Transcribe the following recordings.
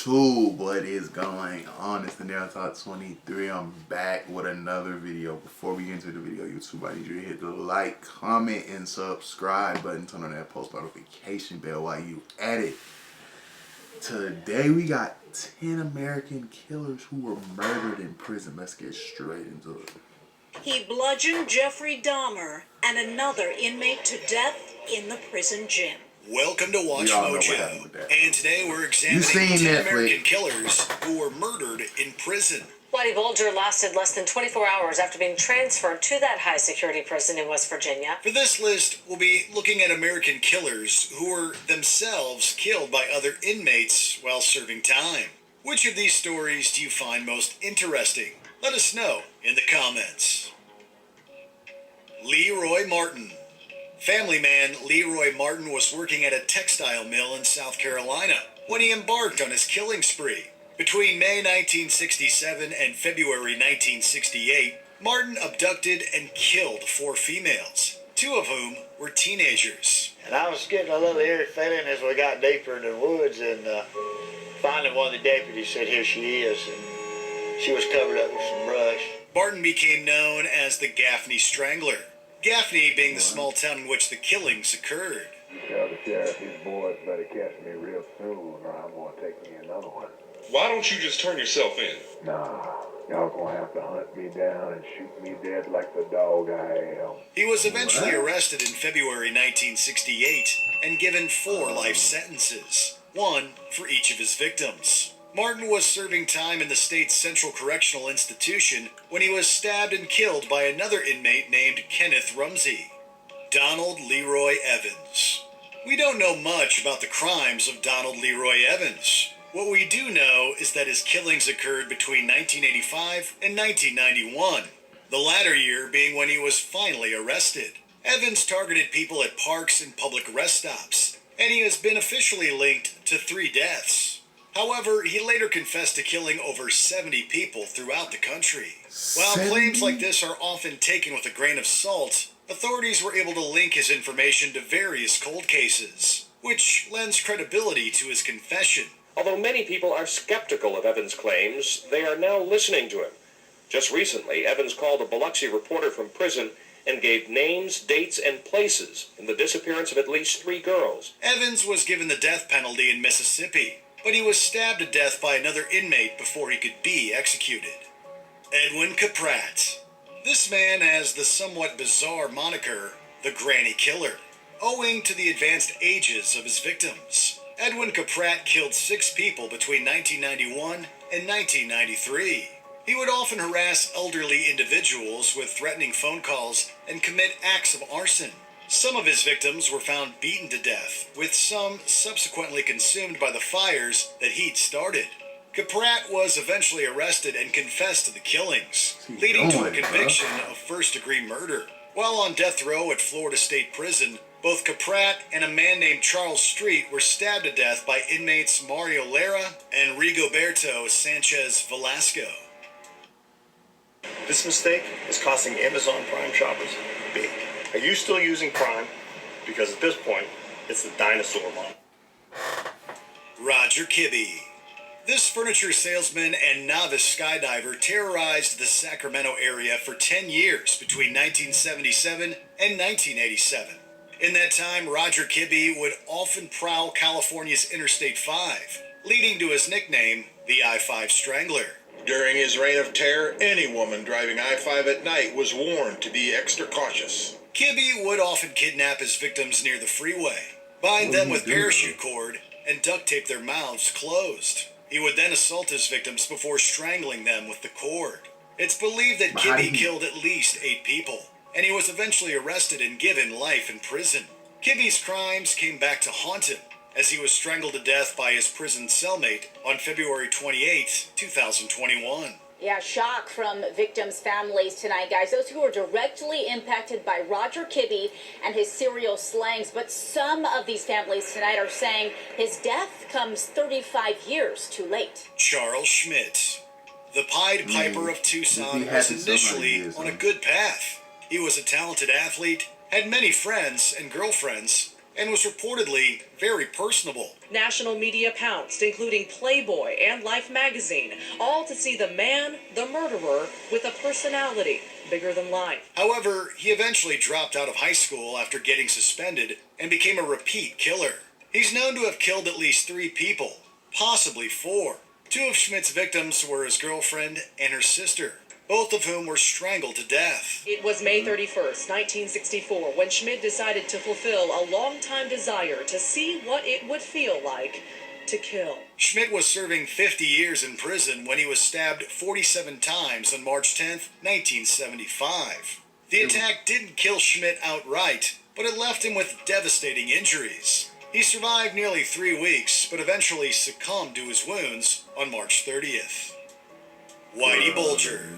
YouTube, what is going on? It's the Nail Talk 23. I'm back with another video. Before we get into the video, YouTube, I need you to hit the like, comment, and subscribe button. Turn on that post notification bell while you at it. Today we got 10 American killers who were murdered in prison. Let's get straight into it. He bludgeoned Jeffrey Dahmer and another inmate to death in the prison gym. Welcome to Watch Mojo, and today we're examining 10 American killers who were murdered in prison. Whitey Bulger lasted less than 24 hours after being transferred to that high-security prison in West Virginia. For this list, we'll be looking at American killers who were themselves killed by other inmates while serving time. Which of these stories do you find most interesting? Let us know in the comments. Leroy Martin. Family man Leroy Martin was working at a textile mill in South Carolina when he embarked on his killing spree. Between May 1967 and February 1968, Martin abducted and killed 4 females, 2 of whom were teenagers. And I was getting a little eerie feeling as we got deeper in the woods, and finally one of the deputies said, "Here she is," and she was covered up with some brush. Martin became known as the Gaffney Strangler. Gaffney being the small town in which the killings occurred. Tell the sheriff his boys better catch me real soon, or I'm gonna take me another one. Why don't you just turn yourself in? Nah, y'all gonna have to hunt me down and shoot me dead like the dog I am. He was eventually arrested in February 1968 and given 4 life sentences, 1 for each of his victims. Martin was serving time in the state's Central Correctional Institution when he was stabbed and killed by another inmate named Kenneth Rumsey. Donald Leroy Evans. We don't know much about the crimes of Donald Leroy Evans. What we do know is that his killings occurred between 1985 and 1991, the latter year being when he was finally arrested. Evans targeted people at parks and public rest stops, and he has been officially linked to 3 deaths. However, he later confessed to killing over 70 people throughout the country. While claims like this are often taken with a grain of salt, authorities were able to link his information to various cold cases, which lends credibility to his confession. Although many people are skeptical of Evans' claims, they are now listening to him. Just recently, Evans called a Biloxi reporter from prison and gave names, dates, and places in the disappearance of at least 3 girls. Evans was given the death penalty in Mississippi, but he was stabbed to death by another inmate before he could be executed. Edwin Caprat. This man has the somewhat bizarre moniker, the Granny Killer, owing to the advanced ages of his victims. Edwin Caprat killed 6 people between 1991 and 1993. He would often harass elderly individuals with threatening phone calls and commit acts of arson. Some of his victims were found beaten to death, with some subsequently consumed by the fires that he'd started. Caprat was eventually arrested and confessed to the killings, leading to a conviction of first-degree murder. While on death row at Florida State Prison, both Caprat and a man named Charles Street were stabbed to death by inmates Mario Lara and Rigoberto Sanchez Velasco. This mistake is costing Amazon Prime shoppers big. Are you still using Prime? Because at this point, it's the dinosaur model. Roger Kibbe. This furniture salesman and novice skydiver terrorized the Sacramento area for 10 years between 1977 and 1987. In that time, Roger Kibbe would often prowl California's Interstate 5, leading to his nickname, the I-5 Strangler. During his reign of terror, any woman driving I-5 at night was warned to be extra cautious. Kibbe would often kidnap his victims near the freeway, bind them with parachute cord, and duct tape their mouths closed. He would then assault his victims before strangling them with the cord. It's believed that Kibbe killed at least 8 people, and he was eventually arrested and given life in prison. Kibbe's crimes came back to haunt him, as he was strangled to death by his prison cellmate on February 28, 2021. Yeah, shock from victims' families tonight, guys. Those who were directly impacted by Roger Kibbe and his serial slayings. But some of these families tonight are saying his death comes 35 years too late. Charles Schmidt. The Pied Piper of Tucson was initially on a good path. He was a talented athlete, had many friends and girlfriends, and was reportedly very personable. National media pounced, including Playboy and Life magazine, all to see the man, the murderer, with a personality bigger than life. However, he eventually dropped out of high school after getting suspended and became a repeat killer. He's known to have killed at least 3 people, possibly 4. 2 of Schmidt's victims were his girlfriend and her sister, both of whom were strangled to death. It was May 31st, 1964, when Schmidt decided to fulfill a long-time desire to see what it would feel like to kill. Schmidt was serving 50 years in prison when he was stabbed 47 times on March 10th, 1975. The attack didn't kill Schmidt outright, but it left him with devastating injuries. He survived nearly 3 weeks, but eventually succumbed to his wounds on March 30th. Whitey Bulger.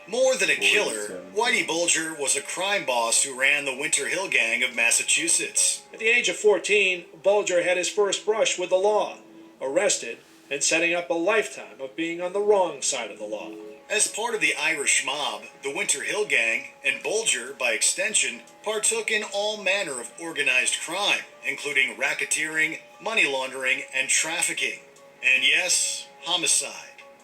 More than a killer, Whitey Bulger was a crime boss who ran the Winter Hill Gang of Massachusetts. At the age of 14, Bulger had his first brush with the law, arrested, and setting up a lifetime of being on the wrong side of the law. As part of the Irish mob, the Winter Hill Gang, and Bulger, by extension, partook in all manner of organized crime, including racketeering, money laundering, and trafficking. And yes, homicide.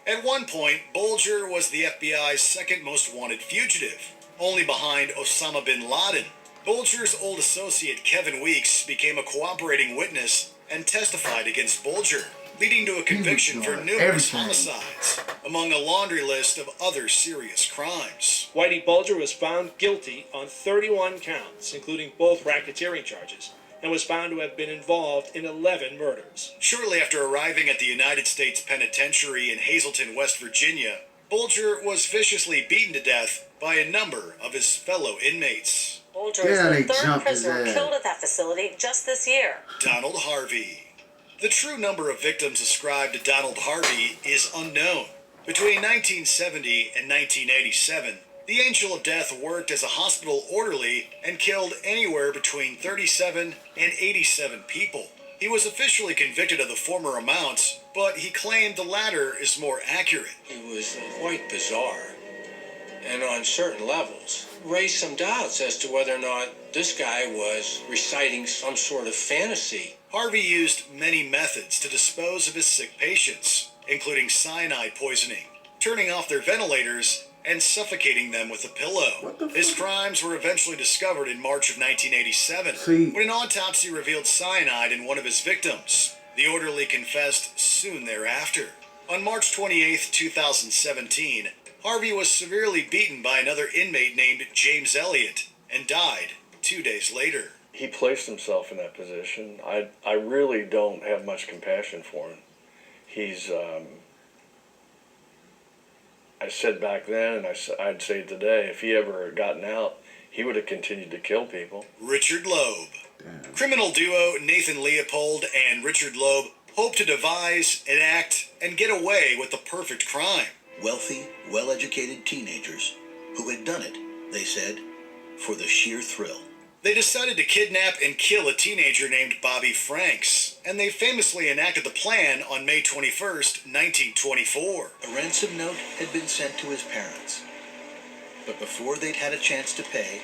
At one point, Bulger was the FBI's second most wanted fugitive, only behind Osama bin Laden. Bulger's old associate Kevin Weeks became a cooperating witness and testified against Bulger, leading to a conviction for numerous homicides, among a laundry list of other serious crimes. Whitey Bulger was found guilty on 31 counts, including both racketeering charges, and was found to have been involved in 11 murders. Shortly after arriving at the United States Penitentiary in Hazleton, West Virginia, Bulger was viciously beaten to death by a number of his fellow inmates. Bulger is the 3rd prisoner killed at that facility just this year. Donald Harvey. The true number of victims ascribed to Donald Harvey is unknown. Between 1970 and 1987, the Angel of Death worked as a hospital orderly and killed anywhere between 37 and 87 people. He was officially convicted of the former amounts, but he claimed the latter is more accurate. It was quite bizarre, and on certain levels, raised some doubts as to whether or not this guy was reciting some sort of fantasy. Harvey used many methods to dispose of his sick patients, including cyanide poisoning, turning off their ventilators, and suffocating them with a pillow. His crimes were eventually discovered in March of 1987, when an autopsy revealed cyanide in one of his victims. The orderly confessed soon thereafter. On March 28, 2017, Harvey was severely beaten by another inmate named James Elliott and died 2 days later. He placed himself in that position. I really don't have much compassion for him. He's, I said back then, and I'd say today, if he ever had gotten out, he would have continued to kill people. Richard Loeb. Criminal duo Nathan Leopold and Richard Loeb hoped to devise, enact, and get away with the perfect crime. Wealthy, well-educated teenagers who had done it, they said, for the sheer thrill. They decided to kidnap and kill a teenager named Bobby Franks, and they famously enacted the plan on May 21st, 1924. A ransom note had been sent to his parents, but before they'd had a chance to pay,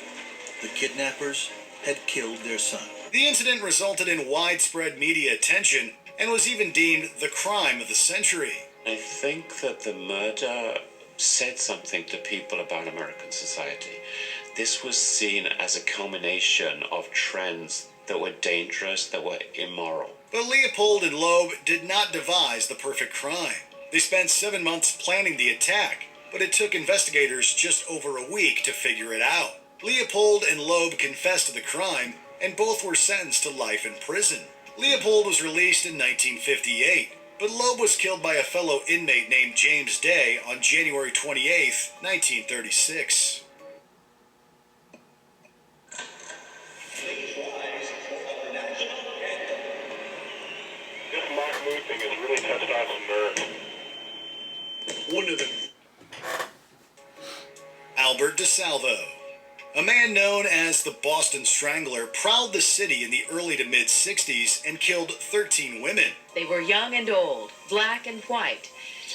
the kidnappers had killed their son. The incident resulted in widespread media attention and was even deemed the crime of the century. I think that the murder said something to people about American society. This was seen as a culmination of trends that were dangerous, that were immoral. But Leopold and Loeb did not devise the perfect crime. They spent 7 months planning the attack, but it took investigators just over a week to figure it out. Leopold and Loeb confessed to the crime, and both were sentenced to life in prison. Leopold was released in 1958, but Loeb was killed by a fellow inmate named James Day on January 28, 1936. This Mahmoud thing has really touched on some nerves. One of them. Albert DeSalvo. A man known as the Boston Strangler prowled the city in the early to mid-60s and killed 13 women. They were young and old, black and white.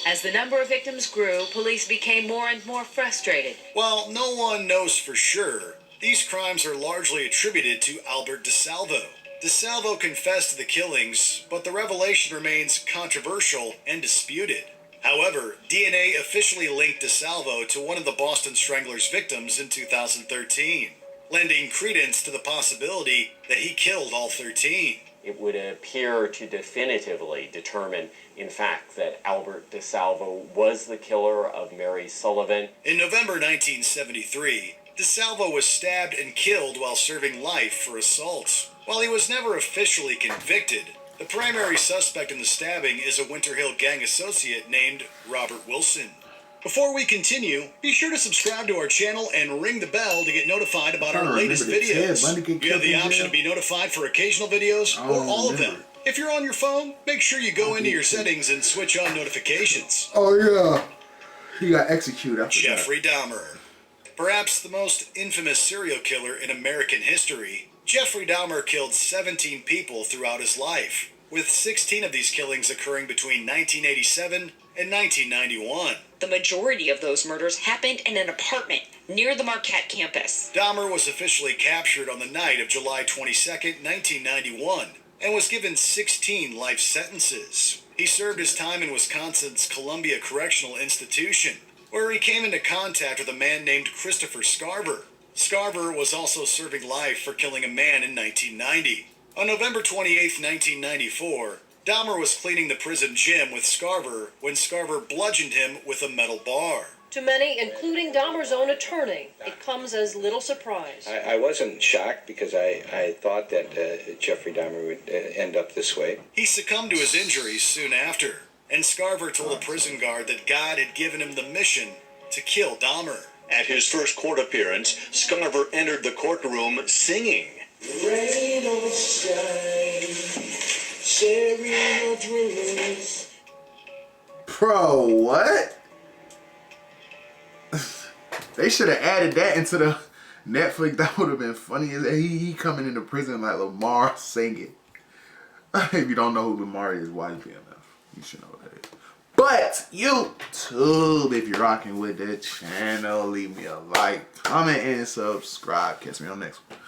As the number of victims grew, police became more and more frustrated. While no one knows for sure, these crimes are largely attributed to Albert DeSalvo. DeSalvo confessed to the killings, but the revelation remains controversial and disputed. However, DNA officially linked DeSalvo to one of the Boston Stranglers' victims in 2013, lending credence to the possibility that he killed all 13. It would appear to definitively determine, in fact, that Albert DeSalvo was the killer of Mary Sullivan. In November 1973, DeSalvo was stabbed and killed while serving life for assault. While he was never officially convicted, the primary suspect in the stabbing is a Winter Hill Gang associate named Robert Wilson. Before we continue, be sure to subscribe to our channel and ring the bell to get notified about our latest videos. You have the option to be notified for occasional videos or all of them. If you're on your phone, make sure you go into your settings and switch on notifications. Oh yeah, he got executed after Jeffrey Dahmer. Perhaps the most infamous serial killer in American history, Jeffrey Dahmer killed 17 people throughout his life, with 16 of these killings occurring between 1987 and 1991. The majority of those murders happened in an apartment near the Marquette campus. Dahmer was officially captured on the night of July 22, 1991, and was given 16 life sentences. He served his time in Wisconsin's Columbia Correctional Institution, where he came into contact with a man named Christopher Scarver. Scarver was also serving life for killing a man in 1990. On November 28, 1994, Dahmer was cleaning the prison gym with Scarver when Scarver bludgeoned him with a metal bar. To many, including Dahmer's own attorney, it comes as little surprise. I wasn't shocked because I thought that Jeffrey Dahmer would end up this way. He succumbed to his injuries soon after, and Scarver told a prison guard that God had given him the mission to kill Dahmer. At his first court appearance, Scarver entered the courtroom singing. Rain or shine, sharing our dreams. Bro, what? They should have added that into the Netflix. That would have been funny. He coming into prison like Lamar singing. If you don't know who Lamar is, YGMF. You should know what that is. But YouTube, if you're rocking with the channel, leave me a like, comment, and subscribe. Catch me on the next one.